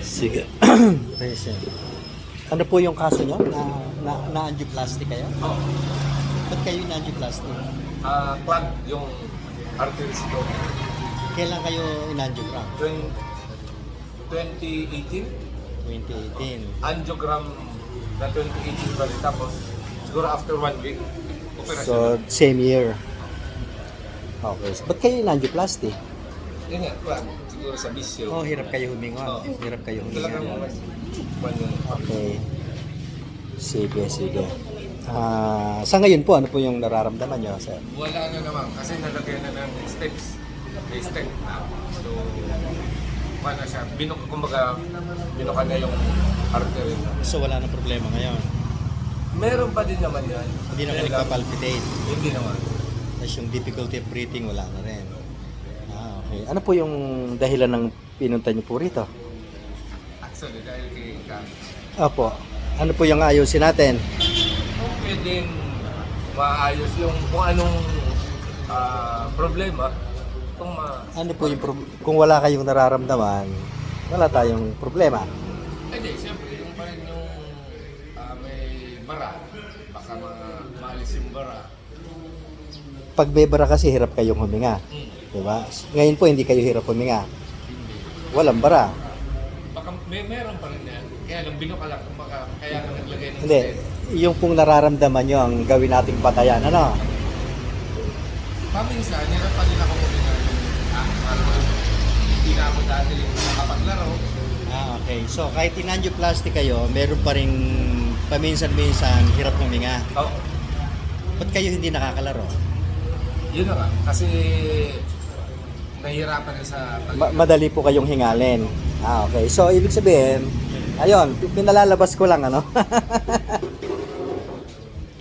Sige. Present. Ano po yung kaso nyo? Na-angioplasty kayo? Oo. Ba't kayo na-angioplasty? Plug yung arteries ko. Kailan kayo in-angiogram? 2018, 2018. angiogram na 2018 pa rin. Tapos, siguro after 1 week, operasyon. So, same year. Okay. So, ba't kayo in-angioplasty? Yun nga, plug. Siguro sa bisyo. Oh, hirap kayo huminga. Oo. Hirap kayo Talagang huminga. yung Okay. Sige, sige. Sa ngayon po, ano po yung nararamdaman nyo, sir? wala na naman kasi nalagyan na ng steps. May step na. So, paano siya? Kumbaga, binuka na yung artery. So, wala na problema ngayon. Meron pa din naman yan. Hindi na kayo nagpa-palpitate. Hindi naman. Tapos yung difficulty of breathing, wala na rin. Okay. Ano po yung dahilan ng pinunta niyo po rito? Actually, dahil kay Kang. Opo. Ano po yung ayusin natin? Kung pwedeng maayos yung kung anong problema, kung Ano po yung kung wala kayong nararamdaman, wala tayong problema. hindi, siyempre, yung pa rin yung may bara, baka maalis yung bara. Pag may bara kasi, hirap kayong huminga. Diba? Ngayon po, hindi kayo hirap huminga. Hindi. Walang bara. Baka meron pa rin yan. Kaya lang, binuka lang, baka kaya ka naglagay ng Hindi. Yung pong nararamdaman nyo, ang gawin nating patayan, ano? Paminsan, hirap pa din ako huminga. Hindi na ako dati nakapaglaro. Okay. So, kahit in-angioplasty kayo, meron pa rin paminsan-minsan hirap huminga. Oo. Ba't kayo hindi nakakalaro? Yun na nga. Kasi nahihirapan na sa Madali po kayong hingalin. Okay. So, ibig sabihin, ayun, pinalalabas ko lang, ano?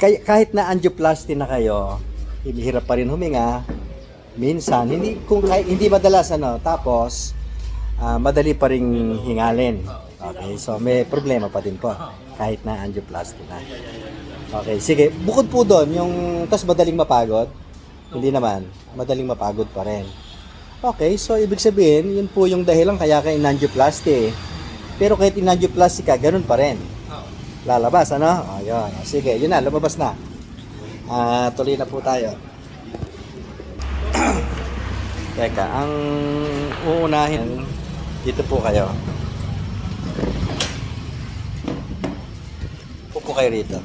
Kahit na angioplasty na kayo, hirap pa rin huminga. Minsan, hindi madalas, ano, tapos, madali pa rin hingalin. Okay, so may problema pa din po, kahit na angioplasty na. Okay, sige, bukod po doon, yung, tas madaling mapagod, hindi naman, madaling mapagod pa rin. Okay, so ibig sabihin, yun po yung dahilan kaya ka in-angioplasty. Pero kahit in-angioplasty ka, ganun pa rin. Lalabas, ano? Ayun. Sige, yun na, lumabas na. Tuloy na po tayo. Teka, ang uunahin, dito po kayo. Upo kayo rito.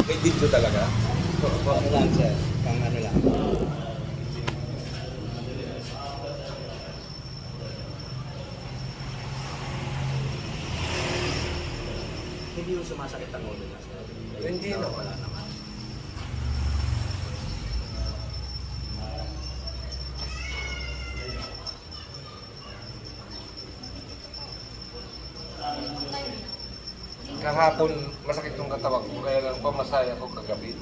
May dito talaga. Ano lang, sir? Pang ano lang. Hindi yung sumasakit ang ulo niya. Hindi na. Wala naman. Kahapon, masakit yung katawan ko, kaya lang pamasaya ko kagabi.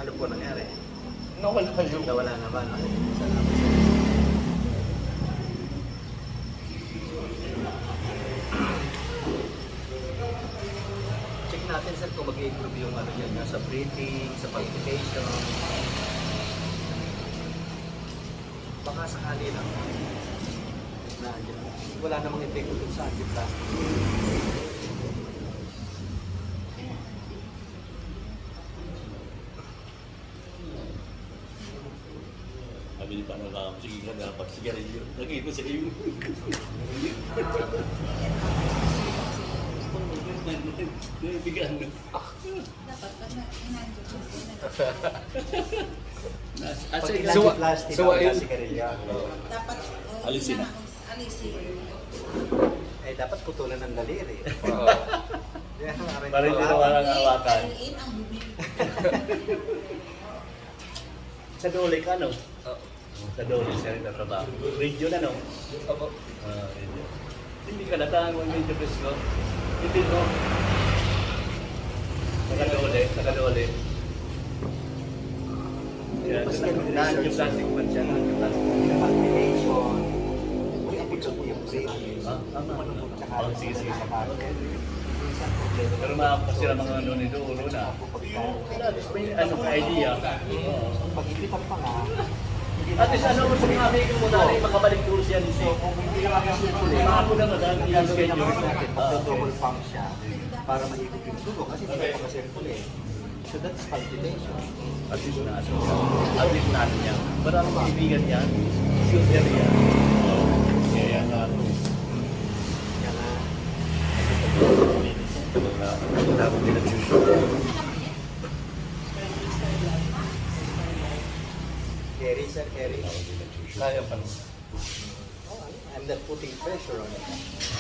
Ano po nangyari? Nawala yung... Nawala naman. Check natin sir kung mag-improve yung ano yan, sa breathing, sa palpitation. Baka sakali lang. Wala namang epekto dun sa angioplasty. Sabi ni paano ka, sige ka na, pag sigarilyo. Nakita sa iyo. Bigaan mo. Dapat pag Pag in-angioplasty in-angioplasty so, dapat ayun. sigarilyo. dapat Alisin na. alisin. Eh, dapat putulan ng daliri. Para hindi na walang hawakan. In ang bibig. Sa dole ka, no? Oo. Sa dole siya rin na trabaho. Radio na, no? Opo. Radio. Hindi ka natang ang medyo presko. Hindi mo. Nakadole. Yan, yung plastic man siya. Palpitation. Yung breathing. Oh, sige. Pero makapasira mga ano nito, ulo na. May ano ka idea. Pag ipitan pa nga, At least ano mo sa mga amigo mo na rin makabalik ko siya dito. Kung hindi naman kasi Mga po na madami yung gagawin naman schedule. natin, magdo-double pump siya para maikot yung dugo kasi hindi pa kasi-circulate. So that's palpitation. At least na ano siya. At least na ano niya. Maraming kaibigan niya. Silver niya. Kaya yan na ano. Yan na. Wala ko pinag-shoot. Carry, sir, carry. Kaya pa naman. Oh, I'm not putting pressure on it.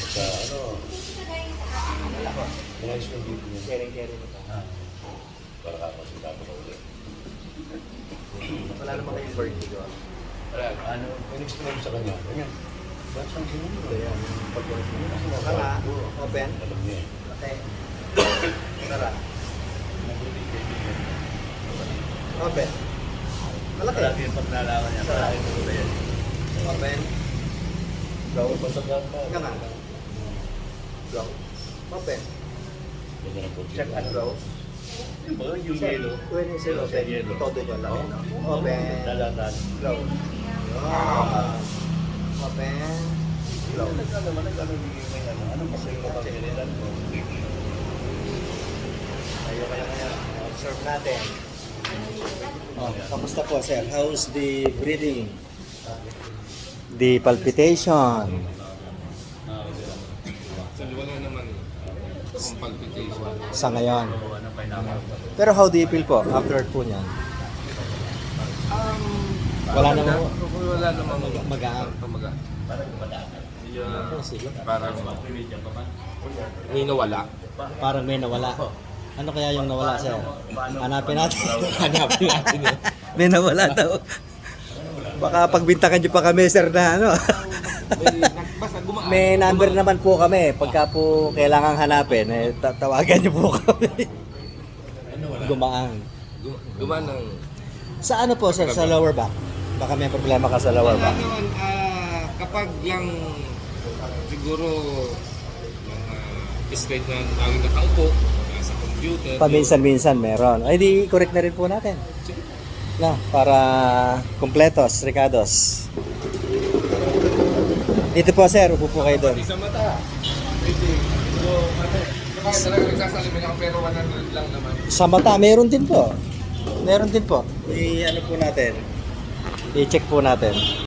Sa ano, mga iskong dito niya. Carry mo to. Para kakasita ko ulit. Wala naman kayong vertigo. Wala, ano, in-explain sa kanya. Ganyan. Ba't siyang sinunod? Ayan. Pag-work mo na sila. Kala, open. Alam niya eh. Okay. Tara. Open. Malaki. Malaki yung paglalaman niya. Malaki yung pagkula yan. Open. Gawin pa sa gata. Ika nga. Go. Open. Ganyan ang pag- Check and close. Yung ba, yung yellow. When is it open? Yellow. Todo nyo lang. Open. Dalatan. Close. Open. Close. Nagkano may ano. Anong kasi yung kapagalitan mo? Tayo kaya ngayon. Observe natin. Oh, kamusta po, sir? How's the breathing? The palpitation. So, wala naman kung palpitation. Sa ngayon. Ano pa yung Pero how do you feel po after po niyan? Wala naman po. Wala naman Magaan. Tumaga. Parang madaan. Oh, sige. Parang may nawala. Parang may nawala. Ano kaya yung nawala, sir? Hanapin natin. Hanapin natin yun. May nawala daw. Baka pagbintakan niyo pa kami, sir, na ano. Basta gumaan. May number naman po kami. Pagka po kailangan hanapin, tawagan niyo po kami. Gumaan. Gumaan ng... Sa ano po, sir? Sa lower back? Baka may problema ka sa lower Wala back. naman, kapag lang siguro straight na lagi nakaupo, nasa computer. Paminsan-minsan meron. Ay, di correct na rin po natin. Na, para completos, Ricardos. Dito po, sir. Upo po kayo doon. Sa mata. Pwede. So, kapag talaga nagsasalimin ako pero 100 lang naman. Sa mata, meron din po. Meron din po. I-ano po natin. I-check po natin.